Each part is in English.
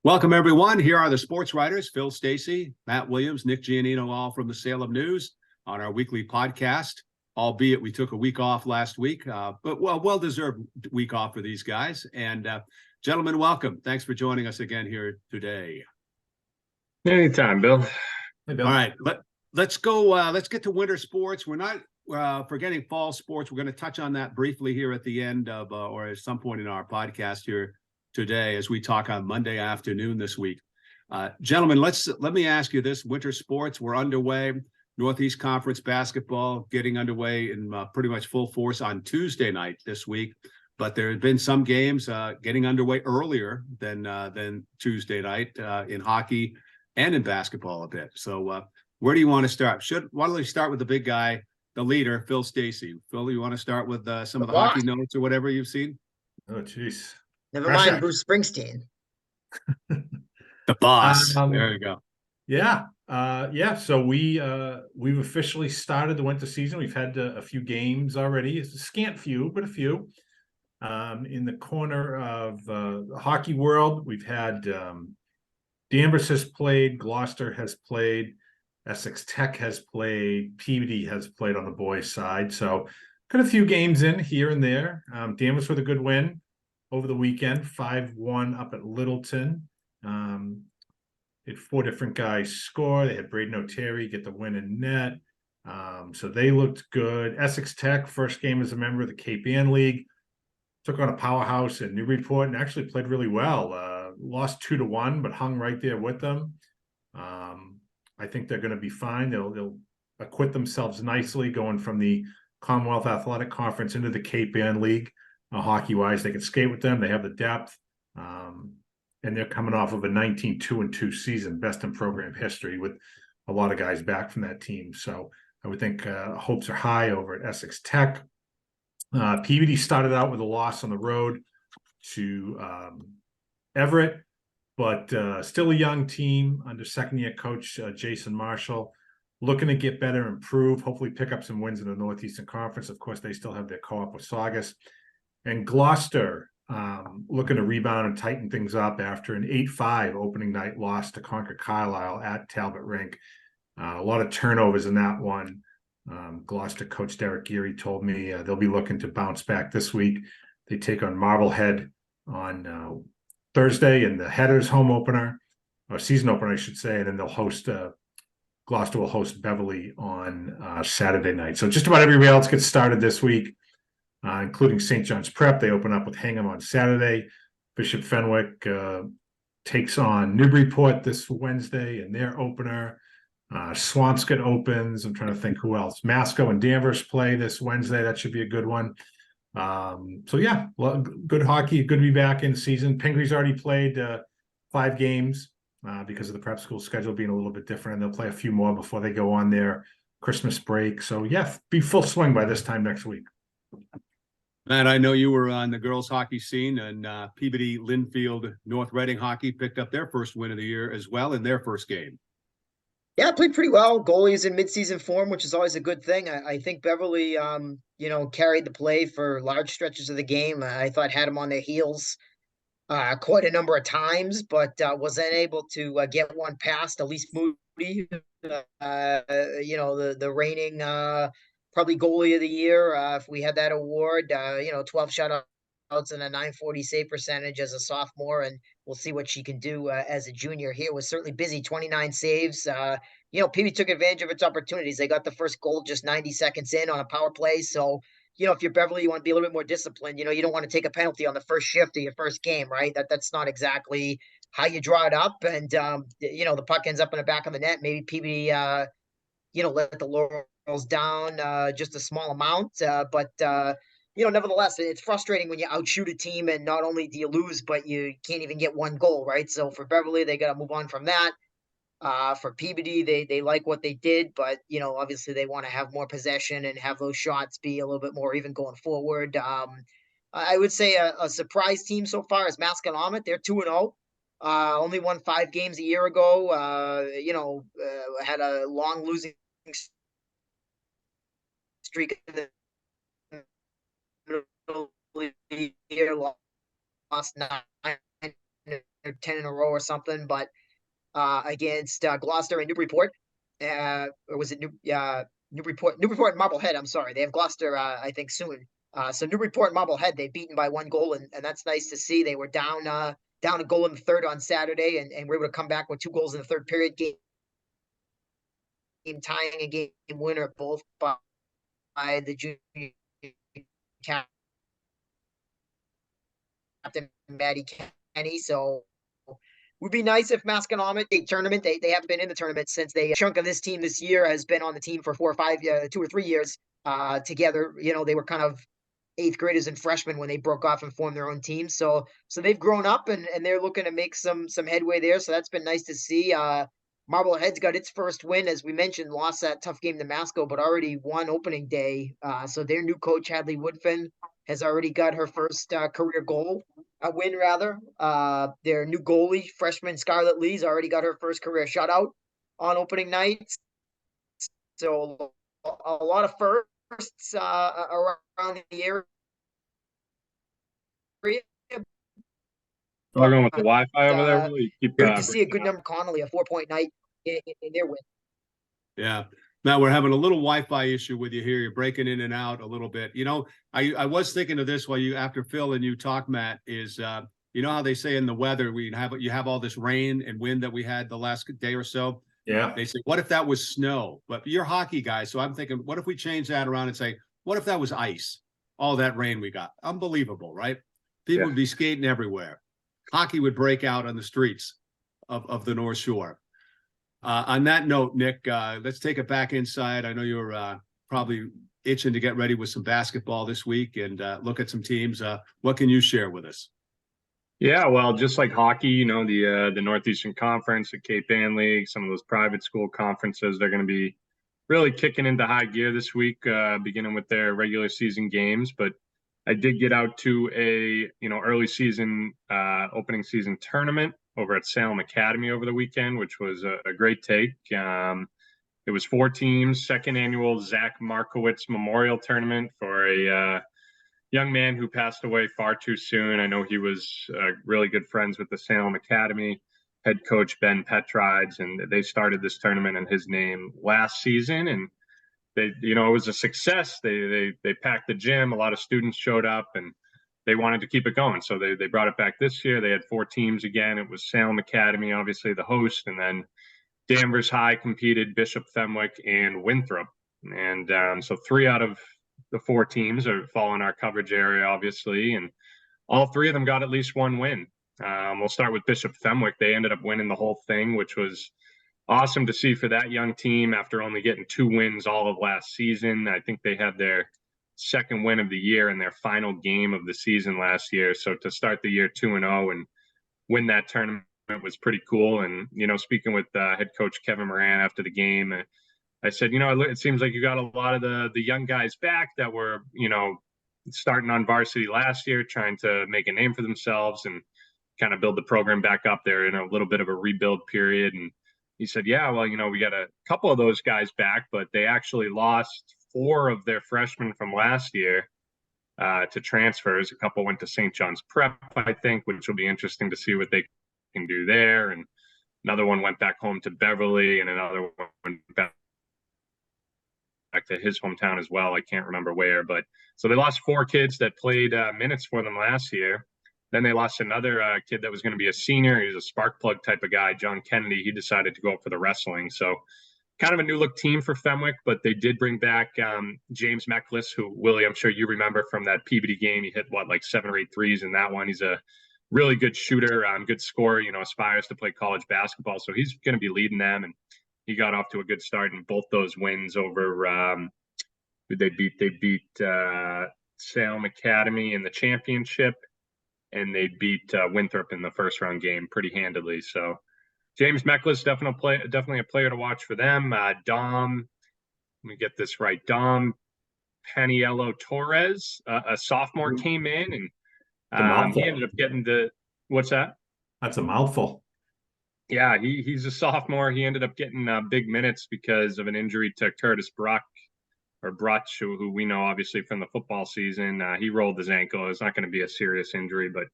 Welcome, everyone. Here are the sports writers, Phil Stacy, Matt Williams, Nick Giannino, all from the Salem News on our weekly podcast, albeit we took a week off last week, but well-deserved week off for these guys. And gentlemen, welcome. Thanks for joining us again here today. Anytime, Bill. Hey, Bill. All right, let's go. Let's get to winter sports. We're not forgetting fall sports. We're going to touch on that briefly here at the end of, or at some point in our podcast here today as we talk on Monday afternoon this week. Gentlemen, let me ask you this. Winter sports, we're underway. Northeast Conference basketball getting underway in pretty much full force on Tuesday night this week. But there have been some games getting underway earlier than Tuesday night in hockey and in basketball a bit. So where do you want to start? Why don't we start with the big guy, the leader, Phil Stacy. Phil, you want to start with some of the hockey notes or whatever you've seen? Oh, jeez. Never mind Bruce Springsteen. The boss. There you go. Yeah. So we've officially started the winter season. We've had a few games already. It's a scant few, but a few. In the corner of the hockey world, we've had Danvers has played, Gloucester has played, Essex Tech has played, Peabody has played on the boys' side. So got a few games in here and there. Danvers with a good win over the weekend, 5-1 up at Littleton. Had four different guys score. They had Braden O'Terry get the win in net. So they looked good. Essex Tech, first game as a member of the Cape Ann League, took on a powerhouse in Newburyport and actually played really well. Lost 2-1, but hung right there with them. I think they're going to be fine. They'll acquit themselves nicely going from the Commonwealth Athletic Conference into the Cape Ann League. Hockey-wise, they can skate with them. They have the depth, and they're coming off of a 19-2-2 season, best in program history, with a lot of guys back from that team. So I would think hopes are high over at Essex Tech. Peabody started out with a loss on the road to Everett, but still a young team under second-year coach Jason Marshall, looking to get better, improve, hopefully pick up some wins in the Northeastern Conference. Of course, they still have their co-op with Saugus. And Gloucester looking to rebound and tighten things up after an 8-5 opening night loss to Concord Carlisle at Talbot Rink. A lot of turnovers in that one. Gloucester coach Derek Geary told me they'll be looking to bounce back this week. They take on Marblehead on Thursday in the Headers home opener, or season opener, I should say, and then they'll host Gloucester will host Beverly on Saturday night. So just about everybody else gets started this week. Including St. John's Prep. They open up with Hingham on Saturday. Bishop Fenwick takes on Newburyport this Wednesday in their opener. Swampscott opens. I'm trying to think who else. Masco and Danvers play this Wednesday. That should be a good one. So yeah, good hockey. Good to be back in season. Pingree's already played 5 games because of the prep school schedule being a little bit different, and they'll play a few more before they go on their Christmas break. So yeah, be full swing by this time next week. Matt, I know you were on the girls' hockey scene, and Peabody, Linfield, North Reading hockey picked up their first win of the year as well in their first game. Yeah, played pretty well. Goalie's in midseason form, which is always a good thing. I think Beverly, carried the play for large stretches of the game. I thought had them on their heels quite a number of times, but was unable to get one past Elise Moody, the reigning probably goalie of the year. If we had that award, 12 shutouts and a .940 save percentage as a sophomore, and we'll see what she can do as a junior here. Was certainly busy, 29 saves. Peavy took advantage of its opportunities. They got the first goal just 90 seconds in on a power play. So, if you're Beverly, you want to be a little bit more disciplined. You don't want to take a penalty on the first shift of your first game, right? That's not exactly how you draw it up. And, the puck ends up in the back of the net. Maybe Peavy, let the Laurels down just a small amount. But nevertheless, it's frustrating when you outshoot a team and not only do you lose, but you can't even get one goal, right? So for Beverly, they got to move on from that. For Peabody, they like what they did, but obviously they want to have more possession and have those shots be a little bit more even going forward. I would say a surprise team so far is Masconomet. They're 2-0. Only won 5 games a year ago. Had a long losing streak in the middle of the year, lost 9 10 in a row or something, but against Gloucester and Newburyport, or was it Newburyport and Marblehead? I'm sorry, they have Gloucester, I think soon. So Newburyport and Marblehead, they've beaten by 1 goal, and that's nice to see. They were down a goal in the third on Saturday, and were able to come back with 2 goals in the third period, game tying a game winner, both by the junior captain Maddie Kenny. So would be nice if Masconomet a tournament. They haven't been in the tournament since they chunk of this team this year has been on the team for 4 or 5, 2 or 3 years together. They were kind of eighth graders and freshmen when they broke off and formed their own team. So they've grown up and they're looking to make some headway there. So that's been nice to see. Marblehead's got its first win, as we mentioned, lost that tough game to Masco, but already won opening day. So their new coach, Hadley Woodfin, has already got her first career goal, a win rather. Their new goalie, freshman Scarlett Lee's already got her first career shutout on opening night. So a lot of firsts around the area. Struggling with the Wi-Fi over there, uh, really? Keep Good to see a good breaking up. number Connolly, a 4-point night in their win. Yeah. Matt, we're having a little Wi-Fi issue with you here. You're breaking in and out a little bit. I was thinking of this while after Phil and you talk, Matt, is you know how they say in the weather you have all this rain and wind that we had the last day or so. Yeah. They say, what if that was snow? But you're hockey guys, so I'm thinking, what if we change that around and say, what if that was ice? All that rain we got. Unbelievable, right? People would be skating everywhere. Hockey would break out on the streets of the North Shore. On that note, Nick, let's take it back inside. I know you're probably itching to get ready with some basketball this week and look at some teams. What can you share with us? Yeah, well, just like hockey, the Northeastern Conference, the Cape Ann League, some of those private school conferences, they're going to be really kicking into high gear this week, beginning with their regular season games. But I did get out to a early season opening season tournament over at Salem Academy over the weekend, which was a great take. It was 4 teams, second annual Zach Markowitz Memorial Tournament for a young man who passed away far too soon. I know he was really good friends with the Salem Academy head coach Ben Petrides, and they started this tournament in his name last season, and it was a success. They packed the gym. A lot of students showed up, and they wanted to keep it going. So they brought it back this year. They had 4 teams again. It was Salem Academy, obviously the host, and then Danvers High competed, Bishop Fenwick, and Winthrop. And so 3 out of the 4 teams fall in our coverage area, obviously, and all 3 of them got at least 1 win. We'll start with Bishop Fenwick. They ended up winning the whole thing, which was awesome to see for that young team after only getting 2 wins all of last season. I think they had their second win of the year in their final game of the season last year. So to start the year 2-0 and win that tournament was pretty cool. And, speaking with head coach Kevin Moran after the game, I said, it seems like you got a lot of the young guys back that were, starting on varsity last year, trying to make a name for themselves and kind of build the program back up there in a little bit of a rebuild period. And he said, yeah, well, we got a couple of those guys back, but they actually lost 4 of their freshmen from last year to transfers. A couple went to St. John's Prep, I think, which will be interesting to see what they can do there. And another one went back home to Beverly, and another one went back to his hometown as well. I can't remember where, but so they lost 4 kids that played minutes for them last year. Then they lost another kid that was going to be a senior. He was a spark plug type of guy, John Kennedy. He decided to go up for the wrestling. So kind of a new look team for Fenwick, but they did bring back James Meklis, who, Willie, I'm sure you remember from that Peabody game. He hit, 7 or 8 threes in that one. He's a really good shooter, good scorer, aspires to play college basketball. So he's going to be leading them. And he got off to a good start in both those wins over who they beat. They beat Salem Academy in the championship, and they beat Winthrop in the first round game pretty handily. So James Meklis, definitely a player to watch for them. Dom, let me get this right. Dom Paniello Torres, a sophomore, came in, and he ended up getting what's that? That's a mouthful. Yeah, he's a sophomore. He ended up getting big minutes because of an injury to Curtis Bruch, who we know obviously from the football season. He rolled his ankle. It's not going to be a serious injury, but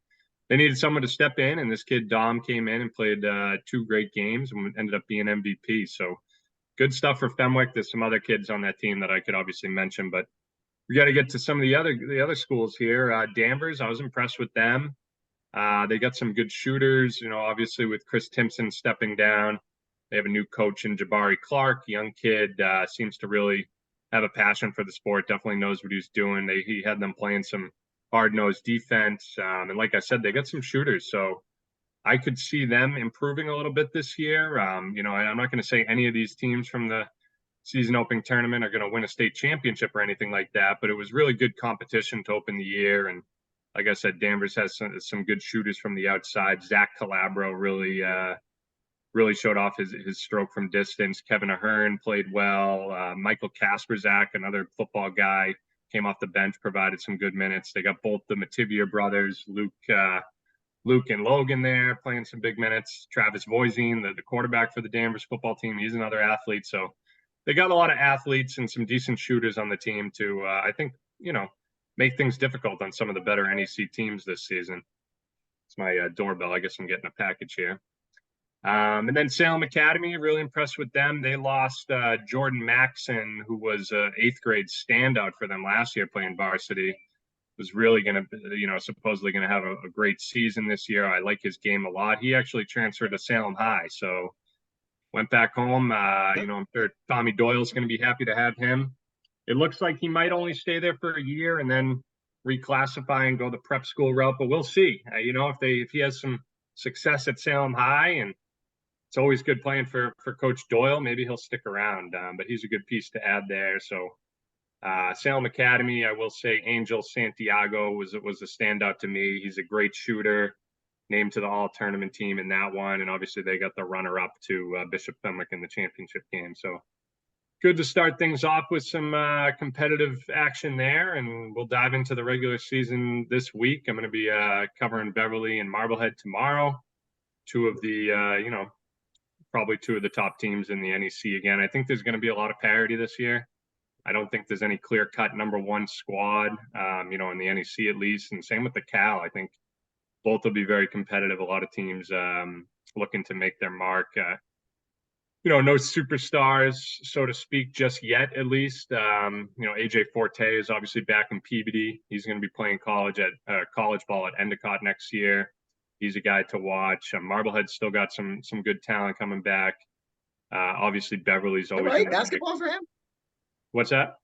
they needed someone to step in, and this kid Dom came in and played 2 great games and ended up being MVP. So good stuff for Fenwick. There's some other kids on that team that I could obviously mention, but we got to get to some of the other schools here. Danvers, I was impressed with them. They got some good shooters, obviously with Chris Timpson stepping down. They have a new coach in Jabari Clark, young kid, seems to really have a passion for the sport, definitely knows what he's doing. He had them playing some hard-nosed defense. And like I said, they got some shooters. So I could see them improving a little bit this year. I'm not going to say any of these teams from the season opening tournament are going to win a state championship or anything like that, but it was really good competition to open the year. And like I said, Danvers has some good shooters from the outside. Zach Calabro really showed off his stroke from distance. Kevin Ahern played well. Michael Kasperzak, another football guy, came off the bench, provided some good minutes. They got both the Mativier brothers, Luke and Logan there playing some big minutes. Travis Voisine, the quarterback for the Danvers football team, he's another athlete. So they got a lot of athletes and some decent shooters on the team to, I think, make things difficult on some of the better NEC teams this season. It's my doorbell. I guess I'm getting a package here. And then Salem Academy, really impressed with them. They lost Jordan Maxon, who was an 8th grade standout for them last year playing varsity. Was really going to, supposedly going to have a great season this year. I like his game a lot. He actually transferred to Salem High, so went back home. I'm sure Tommy Doyle's going to be happy to have him. It looks like he might only stay there for a year and then reclassify and go the prep school route, but we'll see. If he has some success at Salem High, and it's always good playing for Coach Doyle, maybe he'll stick around. But he's a good piece to add there. So Salem Academy, I will say Angel Santiago was a standout to me. He's a great shooter, named to the all-tournament team in that one. And obviously they got the runner-up to Bishop Fenwick in the championship game. So good to start things off with some competitive action there. And we'll dive into the regular season this week. I'm going to be covering Beverly and Marblehead tomorrow. Two of the, probably two of the top teams in the NEC again. I think there's going to be a lot of parity this year. I don't think there's any clear-cut number one squad, in the NEC at least. And same with the Cal. I think both will be very competitive. A lot of teams looking to make their mark. No superstars, so to speak, just yet, at least. AJ Forte is obviously back in Peabody. He's going to be playing college ball at Endicott next year. He's a guy to watch. Marblehead's still got some good talent coming back. Obviously, Beverly's always right basketball for him. What's that?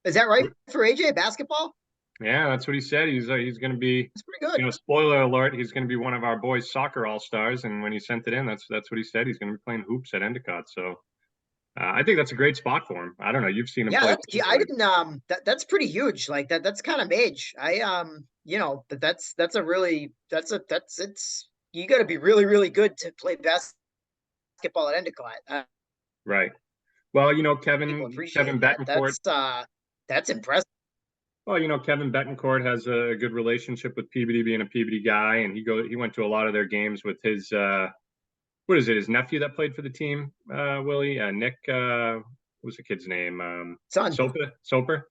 Is that right for AJ basketball? Yeah, that's what he said. He's going to be. It's pretty good. Spoiler alert: he's going to be one of our boys' soccer all-stars. And when he sent it in, that's what he said. He's going to be playing hoops at Endicott. So I think that's a great spot for him. I don't know. You've seen him play. Yeah, I didn't. That's pretty huge. Like that. That's kind of age. But that's you got to be really, really good to play basketball at Endicott. Right. Well, Kevin Betancourt. That's impressive. Well, Kevin Betancourt has a good relationship with Peabody, being a Peabody guy, and he went to a lot of their games with his his nephew that played for the team, Willie, Nick, what was the kid's name? Son. Soper?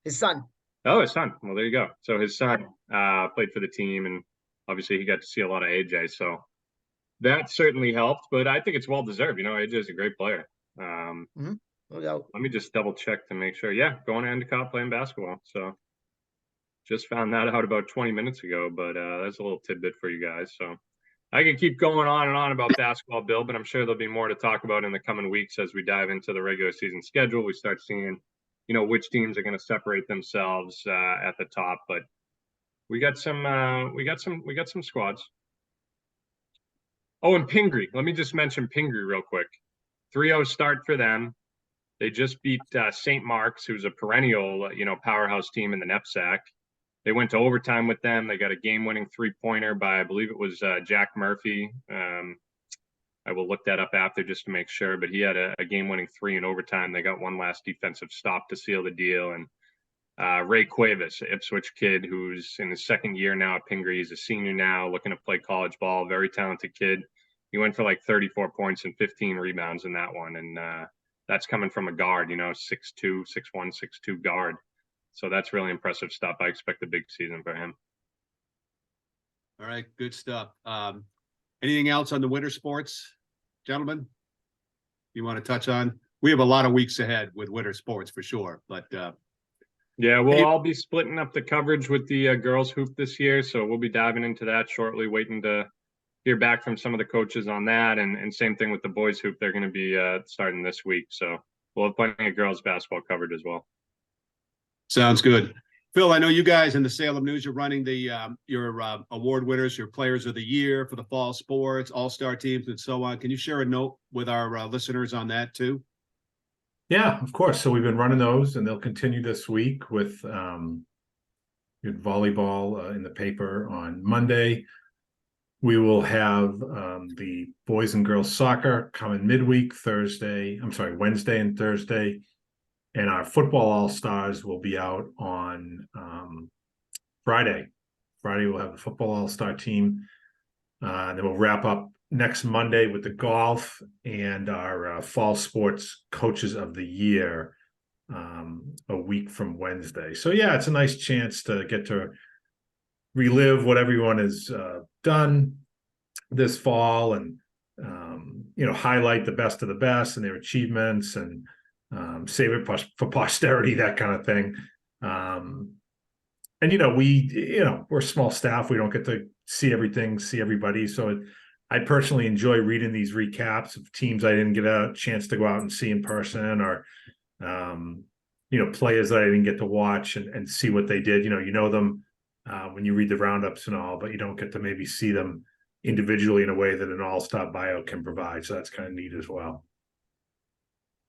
His son. Oh, his son. Well, there you go. So his son played for the team, and obviously he got to see a lot of AJ, so that certainly helped, but I think it's well-deserved. AJ is a great player. No doubt. Let me just double check to make sure. Yeah, going to Endicott playing basketball. So just found that out about 20 minutes ago, but that's a little tidbit for you guys. So I can keep going on and on about basketball, Bill, but I'm sure there'll be more to talk about in the coming weeks as we dive into the regular season schedule. We start seeing, which teams are going to separate themselves at the top. But we got some squads. Oh, and Pingree. Let me just mention Pingree real quick. 3-0 start for them. They just beat St. Mark's, who's a perennial, powerhouse team in the NEPSAC. They went to overtime with them. They got a game-winning three-pointer by, I believe it was Jack Murphy. I will look that up after just to make sure, but he had a game-winning three in overtime. They got one last defensive stop to seal the deal. And Ray Cuevas, Ipswich kid, who's in his second year now at Pingree. He's a senior now, looking to play college ball. Very talented kid. He went for like 34 points and 15 rebounds in that one. And that's coming from a guard, 6'2", 6'1", 6'2" guard. So that's really impressive stuff. I expect a big season for him. All right, good stuff. Anything else on the winter sports, gentlemen? You want to touch on? We have a lot of weeks ahead with winter sports for sure, but Yeah, we'll Hey- all be splitting up the coverage with the girls hoop this year, so we'll be diving into that shortly, waiting to hear back from some of the coaches on that, and same thing with the boys hoop. They're going to be starting this week, so we'll have plenty of girls basketball covered as well. sounds good. Phil, I know you guys in the Salem News, you're running the your award winners, your players of the year for the fall sports, all-star teams, and so on. Can you share a note with our listeners on that too? Yeah, of course. So we've been running those, and they'll continue this week with volleyball in the paper on Monday. We will have the boys and girls soccer coming midweek Wednesday and Thursday. And our football all-stars will be out on Friday. Friday, we'll have the football all-star team. And then we'll wrap up next Monday with the golf and our fall sports coaches of the year a week from Wednesday. So, yeah, it's a nice chance to get to relive what everyone has done this fall and, highlight the best of the best and their achievements and save it for posterity, that kind of thing. And we're a small staff. We don't get to see everything, see everybody. So I personally enjoy reading these recaps of teams I didn't get a chance to go out and see in person, or players that I didn't get to watch and see what they did. You know them when you read the roundups and all, but you don't get to maybe see them individually in a way that an all-star bio can provide. So that's kind of neat as well.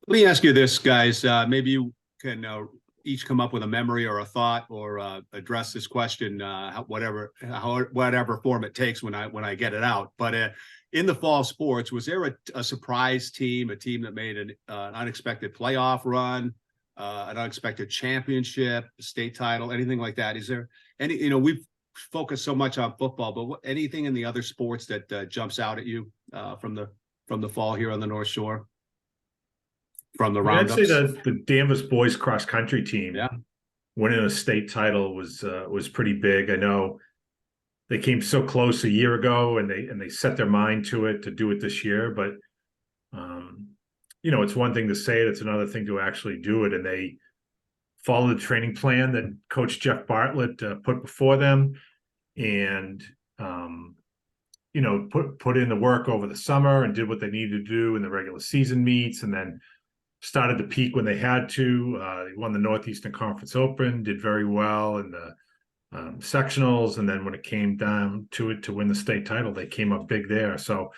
Let me ask you this, guys. Maybe you can each come up with a memory or a thought or address this question, whatever form it takes when I get it out. But in the fall sports, was there a surprise team, a team that made an unexpected playoff run, an unexpected championship, state title, anything like that? Is there any? We've focused so much on football, but anything in the other sports that jumps out at you from the fall here on the North Shore? From the roundups? I'd say that the Danvers boys cross country team, yeah, winning a state title was pretty big. I know they came so close a year ago, and they set their mind to it to do it this year. But it's one thing to say it; it's another thing to actually do it. And they followed the training plan that Coach Jeff Bartlett put before them, and put in the work over the summer and did what they needed to do in the regular season meets, and then started to peak when they had to. They won the Northeastern Conference Open, did very well in the sectionals, and then when it came down to it to win the state title, they came up big there. So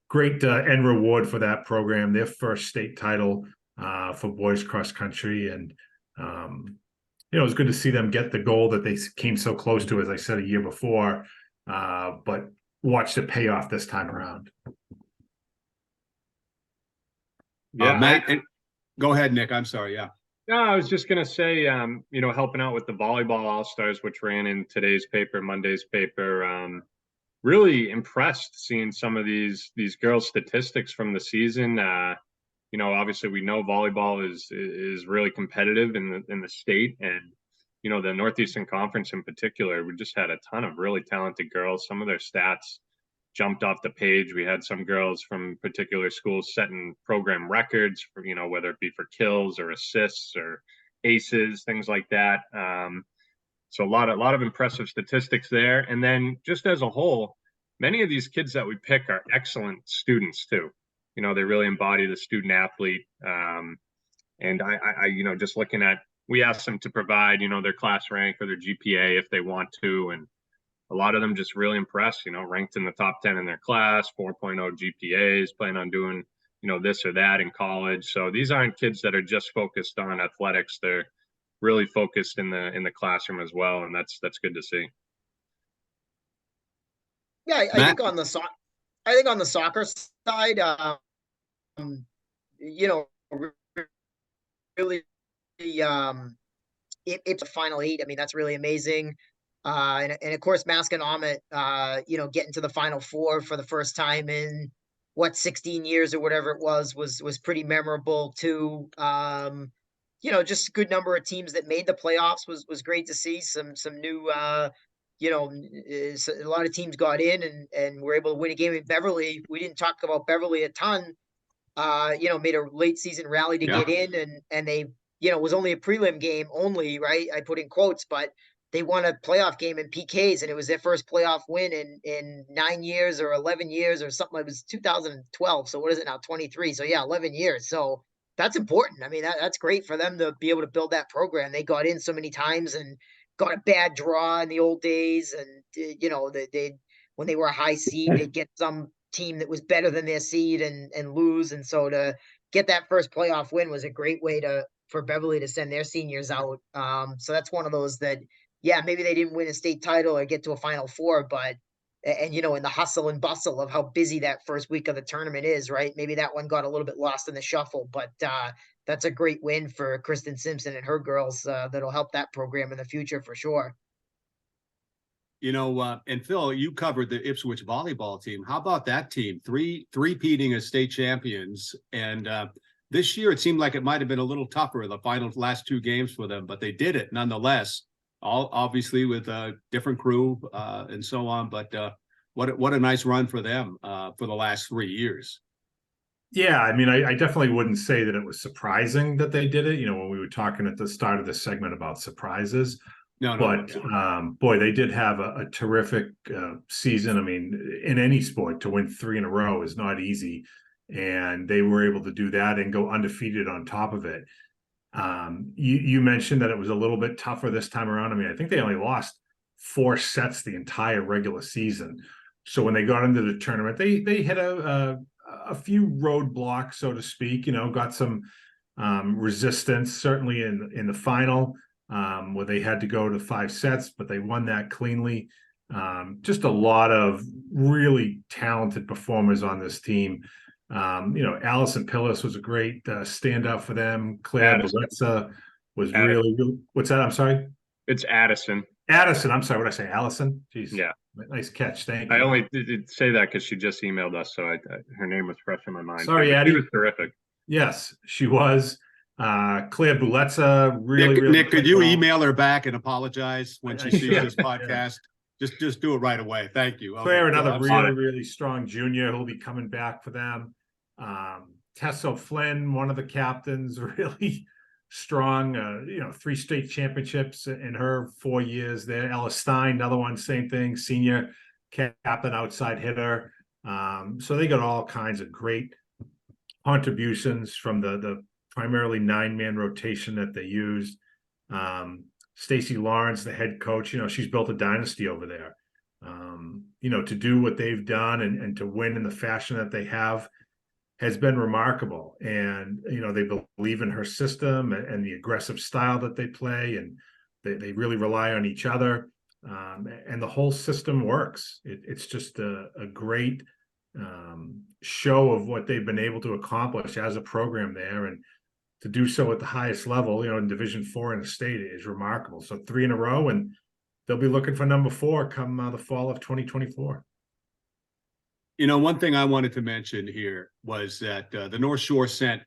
great end reward for that program, their first state title for boys cross country. And it was good to see them get the goal that they came so close to, as I said, a year before, but watched it pay off this time around. Yeah, Matt, go ahead, Nick. I'm sorry. Yeah. No, I was just gonna say, helping out with the volleyball all-stars, which ran in today's paper, Monday's paper. Really impressed seeing some of these girls' statistics from the season. Obviously we know volleyball is really competitive in the state, and the Northeastern Conference in particular. We just had a ton of really talented girls. Some of their stats jumped off the page. We had some girls from particular schools setting program records for, whether it be for kills or assists or aces, things like that. So a lot of impressive statistics there. And then just as a whole, many of these kids that we pick are excellent students too. They really embody the student athlete. And I just looking at, we asked them to provide, their class rank or their GPA if they want to. And a lot of them just really impressed, ranked in the top 10 in their class, 4.0 GPAs, plan on doing, this or that in college. So these aren't kids that are just focused on athletics. They're really focused in the classroom as well. And that's good to see. Yeah, I think on the soccer side, really, it's a final eight. I mean, that's really amazing. And of course, Masconomet, getting to the Final Four for the first time in 16 years or whatever it was pretty memorable too. Just a good number of teams that made the playoffs was great to see. Some new a lot of teams got in and were able to win a game. In Beverly, we didn't talk about Beverly a ton. Made a late season rally to Yeah. get in, and they, it was only a prelim game only, right? I put in quotes, but they won a playoff game in PKs, and it was their first playoff win in 9 years or 11 years or something. It was 2012. So what is it now? 23. So yeah, 11 years. So that's important. I mean, that's great for them to be able to build that program. They got in so many times and got a bad draw in the old days, and they when they were a high seed, they'd get some team that was better than their seed and lose. And so to get that first playoff win was a great way for Beverly to send their seniors out. So that's one of those that, yeah, maybe they didn't win a state title or get to a Final Four, but in the hustle and bustle of how busy that first week of the tournament is, right? Maybe that one got a little bit lost in the shuffle, but that's a great win for Kristen Simpson and her girls. That'll help that program in the future for sure. And Phil, you covered the Ipswich volleyball team. How about that team? Three-peating as state champions. And this year, it seemed like it might have been a little tougher, the last two games for them, but they did it nonetheless, all obviously with a different crew and so on. But what a nice run for them for the last 3 years. Yeah, I mean, I definitely wouldn't say that it was surprising that they did it. When we were talking at the start of the segment about surprises. No, But boy, they did have a terrific season. I mean, in any sport, to win 3 in a row is not easy, and they were able to do that and go undefeated on top of it. You mentioned that it was a little bit tougher this time around. I mean, I think they only lost 4 sets the entire regular season. So when they got into the tournament, they hit a few roadblocks, so to speak. Got some resistance, certainly in the final. Where they had to go to 5 sets, but they won that cleanly. Just a lot of really talented performers on this team. Allison Pillis was a great standout for them. Claire Belezza was really, what's that? I'm sorry? It's Addison. Addison, I'm sorry, what did I say? Allison? Jeez. Yeah. Nice catch. Thank you. I only did say that because she just emailed us, so her name was fresh in my mind. Sorry, Addie. She was terrific. Yes, she was. Claire Belezza, really, Nick, could you email her back and apologize when she sees this podcast? Yeah. Just do it right away. Thank you. Claire, another really strong junior who'll be coming back for them. Tess O'Flynn, one of the captains, really strong. 3 state championships in her 4 years there. Ella Stein, another one, same thing, senior captain, outside hitter. So they got all kinds of great contributions from the primarily 9-man rotation that they used. Stacey Lawrence, the head coach, she's built a dynasty over there. To do what they've done and to win in the fashion that they have has been remarkable. And, they believe in her system and the aggressive style that they play, and they really rely on each other. And the whole system works. It's just a great show of what they've been able to accomplish as a program there. And to do so at the highest level, in Division 4 in the state is remarkable. So 3 in a row, and they'll be looking for number 4 come the fall of 2024. One thing I wanted to mention here was that the North Shore sent,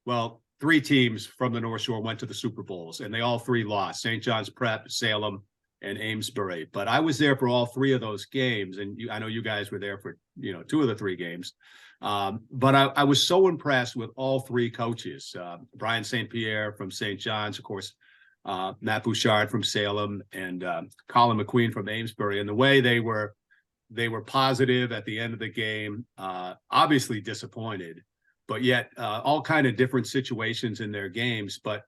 3 teams from the North Shore went to the Super Bowls, and they all 3 lost: St. John's Prep, Salem, and Amesbury. But I was there for all 3 of those games, and I know you guys were there for 2 of the 3 games. But I was so impressed with all 3 coaches. Brian St. Pierre from St. John's, of course, Matt Bouchard from Salem, and Colin McQueen from Amesbury. And the way they were positive at the end of the game, obviously disappointed, but yet all kind of different situations in their games. But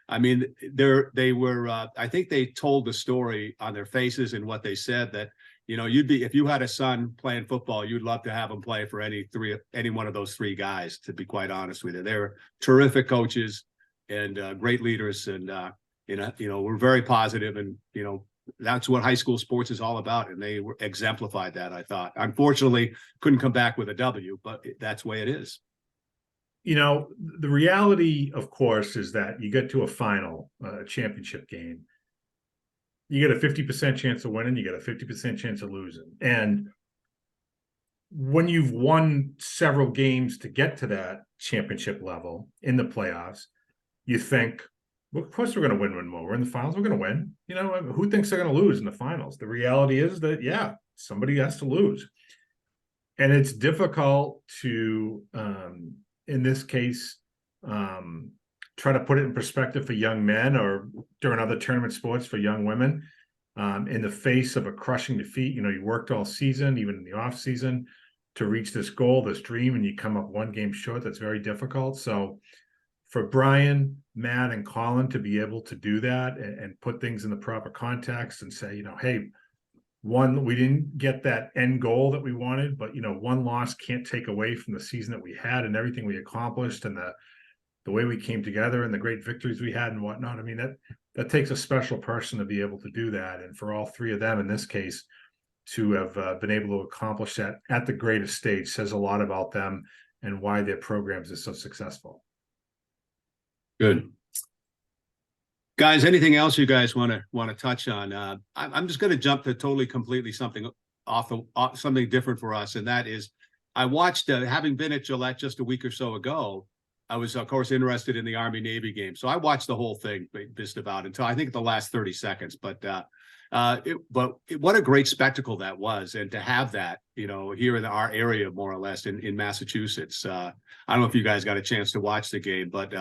I mean, they were. I think they told the story on their faces and what they said, that if you had a son playing football, you'd love to have him play for any one of those 3 guys, to be quite honest with you. They're terrific coaches and great leaders, and we're very positive, and that's what high school sports is all about, and they exemplified that, I thought. Unfortunately, couldn't come back with a W, but that's the way it is. The reality, of course, is that you get to a final championship game, you get a 50% chance of winning, you get a 50% chance of losing. And when you've won several games to get to that championship level in the playoffs, you think, Well, of course, we're going to win one more. We're in the finals. We're going to win. You know, who thinks they're going to lose in the finals? The reality is that, yeah, somebody has to lose. And it's difficult to, in this case, try to put it in perspective for young men or during other tournament sports for young women. In the face of a crushing defeat, you know, you worked all season, even in the off season, to reach this goal, this dream, and you come up one game short. That's very difficult. So for Brian, Matt, and Colin to be able to do that and put things in the proper context and say, you know, hey, we didn't get that end goal that we wanted, but, you know, one loss can't take away from the season that we had and everything we accomplished and the way we came together and the great victories we had and whatnot. I mean, that takes a special person to be able to do that. And for all three of them, in this case, to have been able to accomplish that at the greatest stage says a lot about them and why their programs are so successful. Good. Guys, anything else you guys want to touch on? I'm just going to jump to completely something something different for us, and that is, I watched, having been at Gillette just a week or so ago, I was of course interested in the Army Navy game, so I watched the whole thing just about until I think the last 30 seconds. But what a great spectacle that was, and to have that, you know, here in our area, more or less in Massachusetts. I don't know if you guys got a chance to watch the game, but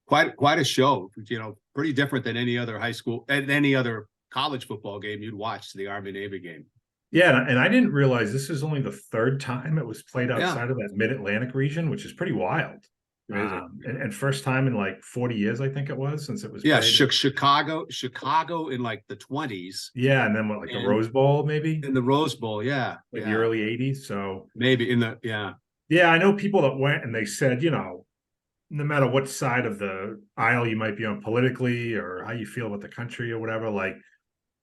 quite a show, you know, pretty different than any other high school and any other college football game you'd watch, the Army Navy game. Yeah, and I didn't realize this is only the third time it was played outside of that Mid-Atlantic region, which is pretty wild. And first time in like 40 years, I think it was, since it was played. Chicago in like the 20s. Yeah, and then the Rose Bowl, maybe? In the Rose Bowl, the early 80s. So maybe Yeah, I know people that went and they said, you know, no matter what side of the aisle you might be on politically or how you feel about the country or whatever, like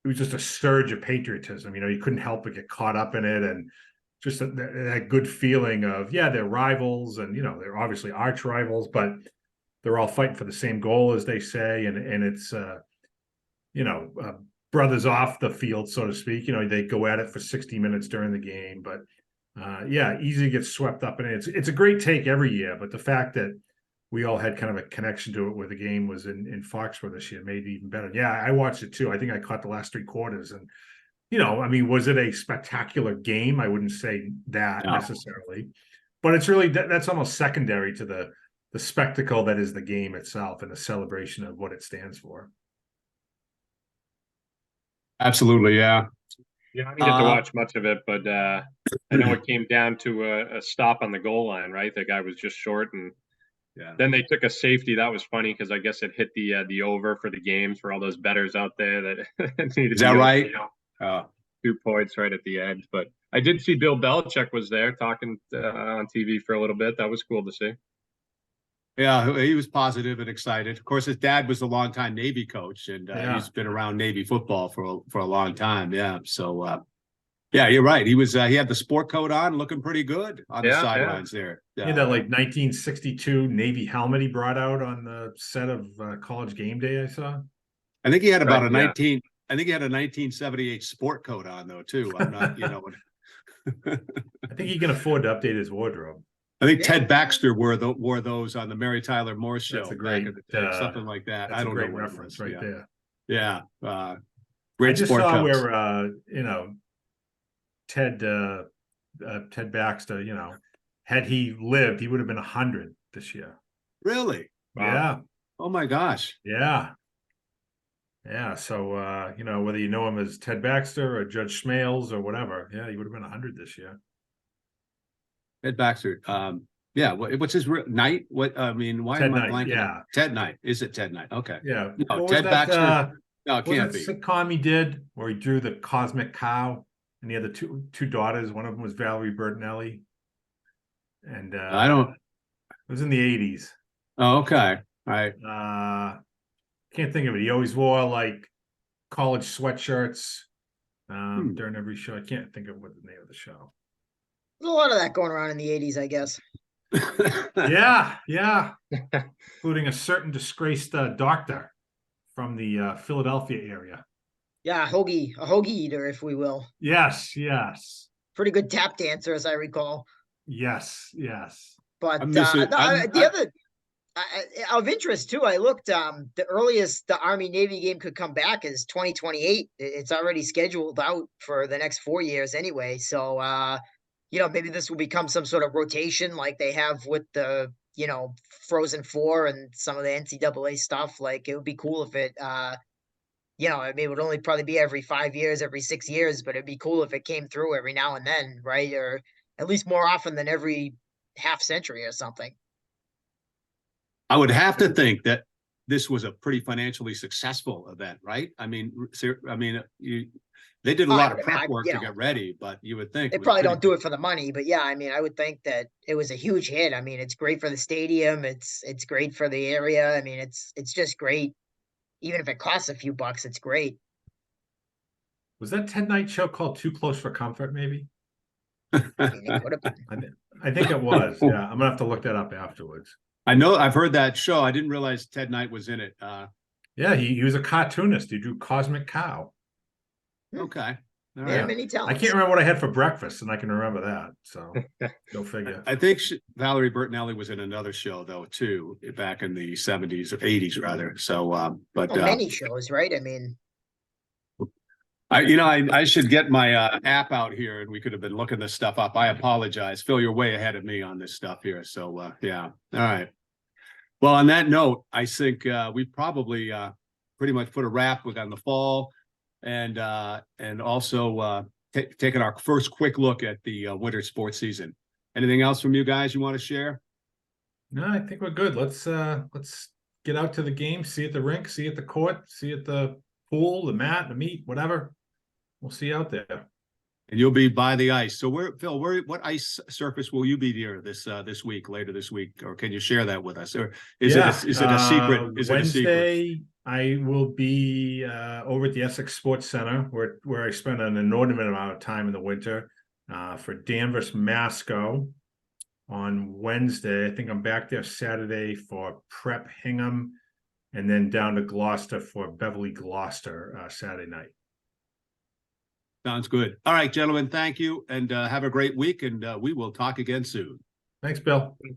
it was just a surge of patriotism. You know, you couldn't help but get caught up in it, and just that good feeling of, yeah, they're rivals, and, you know, they're obviously arch rivals, but they're all fighting for the same goal, as they say, and it's you know, brothers off the field, so to speak. You know, they go at it for 60 minutes during the game, but yeah, easy to get swept up in it. It's a great take every year, but the fact that we all had kind of a connection to it where the game was in Foxborough this year made it even better. Yeah, I watched it too. I think I caught the last 3 quarters, and, you know, I mean, was it a spectacular game? I wouldn't say that necessarily, but it's really, that's almost secondary to the spectacle that is the game itself and the celebration of what it stands for. Absolutely, yeah. Yeah, I didn't get to watch much of it, but I know it came down to a stop on the goal line, right? The guy was just short, and then they took a safety. That was funny because I guess it hit the over for the games for all those bettors out there that needed. Is that right? You know, 2 points right at the end. But I did see Bill Belichick was there talking on TV for a little bit. That was cool to see. Yeah, he was positive and excited. Of course, his dad was a longtime Navy coach, and he's been around Navy football for a long time. Yeah, so yeah, you're right. He was he had the sport coat on, looking pretty good on the sidelines there. Yeah, that like 1962 Navy helmet he brought out on the set of College Game Day, I saw. I think he had about I think he had a 1978 sport coat on though too. I'm not, you know. I think he can afford to update his wardrobe. I think Ted Baxter wore those on the Mary Tyler Moore show. That's a great something like that. That's I don't a great know reference right there. Yeah, great. I just sport saw coats. Where you know, Ted Baxter, you know, had he lived, he would have been 100 this year. Really? Wow. Yeah. Oh my gosh. Yeah. Yeah. So you know, whether you know him as Ted Baxter or Judge Smales or whatever, yeah, he would have been 100 this year. Ted Baxter. Yeah. What's his Knight? What I mean, why Ted am I Knight, blanking? yeah. Ted Knight. Is it Ted Knight? Okay. Yeah. No, Ted Baxter. No, it can't be. Sitcom he did where he drew the cosmic cow, and he had the two daughters. One of them was Valerie Bertinelli, and I don't. It was in the 80s. Oh, okay. All right. Can't think of it. He always wore like college sweatshirts during every show. I can't think of what the name of the show. There's a lot of that going around in the 80s, I guess. Yeah. Including a certain disgraced doctor from the Philadelphia area. Yeah, a hoagie eater, if we will. Yes. Pretty good tap dancer, as I recall. Yes. But Of interest too, I looked, the earliest the Army Navy game could come back is 2028. It's already scheduled out for the next 4 years anyway. So, maybe this will become some sort of rotation like they have with the, Frozen Four and some of the NCAA stuff. Like it would be cool if it, I mean, it would only probably be every 5 years, every 6 years, but it'd be cool if it came through every now and then, right? Or at least more often than every half century or something. I would have to think that this was a pretty financially successful event, right? I mean, they did a lot of prep work to get ready, but you would think they probably don't do it for the money. But yeah, I mean, I would think that it was a huge hit. I mean, it's great for the stadium. It's great for the area. I mean, it's just great. Even if it costs a few bucks, it's great. Was that Ted Knight show called Too Close for Comfort? Maybe. I mean, it could have been. I think it was. Yeah, I'm gonna have to look that up afterwards. I know I've heard that show. I didn't realize Ted Knight was in it. Yeah, he was a cartoonist. He drew Cosmic Cow. Okay. All Yeah, right. many talents. I can't remember what I had for breakfast, and I can remember that. So go figure. I think Valerie Bertinelli was in another show though too, back in the 70s or 80s rather. So, but many shows, right? I mean, I should get my app out here, and we could have been looking this stuff up. I apologize, Phil. You're way ahead of me on this stuff here. So, yeah. All right. Well, on that note, I think we probably pretty much put a wrap on the fall, and also taking our first quick look at the winter sports season. Anything else from you guys you want to share? No, I think we're good. Let's get out to the game, see at the rink, see at the court, see at the pool, the mat, the meet, whatever. We'll see you out there. And you'll be by the ice. So what ice surface will you be near this week, later this week? Or can you share that with us? Or is it a secret? Is Wednesday, it a secret? I will be over at the Essex Sports Center where I spend an inordinate amount of time in the winter for Danvers Masco on Wednesday. I think I'm back there Saturday for Prep Hingham, and then down to Gloucester for Beverly Gloucester Saturday night. Sounds good. All right, gentlemen, thank you, and have a great week, and we will talk again soon. Thanks, Bill.